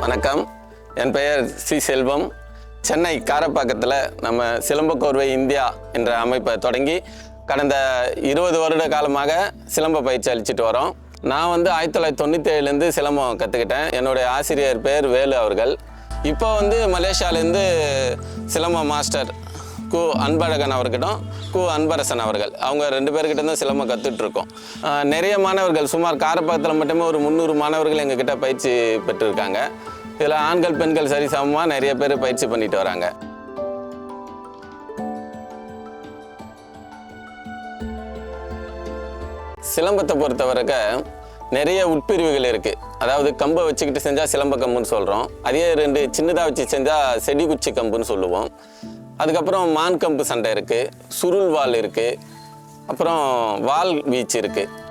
வணக்கம். என் பெயர் சி செல்வம். சென்னை காரப்பாக்கத்தில் நம்ம சிலம்பக்கோர்வை இந்தியா என்ற அமைப்பை தொடங்கி கடந்த 20 வருட காலமாக சிலம்ப பயிற்சி அளிச்சுட்டு வரோம். நான் 1997 சிலம்பம் கற்றுக்கிட்டேன். என்னுடைய ஆசிரியர் பேர் வேலு அவர்கள். இப்போ மலேசியாவிலேருந்து சிலம்ப மாஸ்டர் கு அன்பழகன் அவர்கிட்டும் கு அன்பரசன் அவர்கள், அவங்க 2 பேர்கிட்ட தான் சிலம்பம் கற்றுட்ருக்கோம். நிறைய மாணவர்கள், சுமார் காரப்பாக்கத்தில் மட்டுமே ஒரு 300 மாணவர்கள் எங்ககிட்ட பயிற்சி பெற்றிருக்காங்க. இதில் ஆண்கள் பெண்கள் சரிசமமாக நிறைய பேர் பயிற்சி பண்ணிட்டு வராங்க. சிலம்பத்தை பொறுத்தவரைக்க நிறைய உட்பிரிவுகள் இருக்குது. அதாவது கம்பை வச்சுக்கிட்டு செஞ்சால் சிலம்ப கம்புன்னு சொல்கிறோம். அதே 2 சின்னதாக வச்சு செஞ்சால் செடி குச்சி கம்புன்னு சொல்லுவோம். அதுக்கப்புறம் மான் கம்பு சண்டை இருக்குது, சுருள் வால் இருக்குது, அப்புறம் வால் வீச்சு இருக்குது.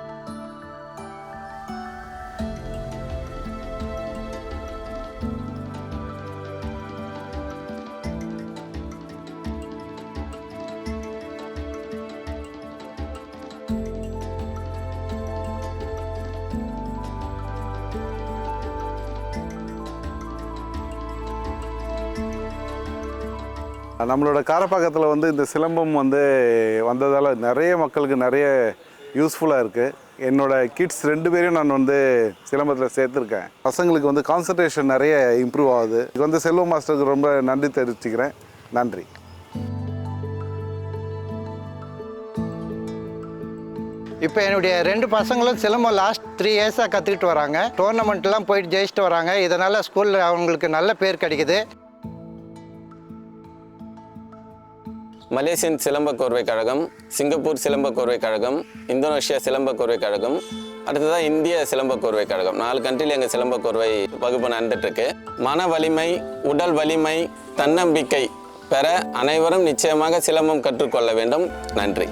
நம்மளோட காரப்பாக்கத்தில் இந்த சிலம்பம் வந்ததால் நிறைய மக்களுக்கு நிறைய யூஸ்ஃபுல்லாக இருக்குது. என்னோடய கிட்ஸ் 2 பேரையும் நான் சிலம்பத்தில் சேர்த்துருக்கேன். பசங்களுக்கு கான்சன்ட்ரேஷன் நிறைய இம்ப்ரூவ் ஆகுது. இது செல்வம் மாஸ்டருக்கு ரொம்ப நன்றி தெரிவிச்சுக்கிறேன். நன்றி. இப்போ என்னுடைய 2 பசங்களும் சிலம்பம் லாஸ்ட் 3 இயர்ஸாக கற்றுக்கிட்டு வராங்க. டோர்னமெண்ட்லாம் போயிட்டு ஜெயிச்சுட்டு வராங்க. இதனால் ஸ்கூலில் அவங்களுக்கு நல்ல பேர் கிடைக்குது. மலேசியன் சிலம்ப கோர்வை கழகம், சிங்கப்பூர் சிலம்ப கோர்வை கழகம், இந்தோனேஷியா சிலம்ப கோர்வை கழகம், அடுத்ததாக இந்திய சிலம்ப கோர்வை கழகம், 4 கண்ட்ரியில் எங்கள் சிலம்ப கோர்வை வகுப்பு நடந்துட்டுருக்கு. மன வலிமை, உடல் வலிமை, தன்னம்பிக்கை பெற அனைவரும் நிச்சயமாக சிலம்பம் கற்றுக்கொள்ள வேண்டும். நன்றி.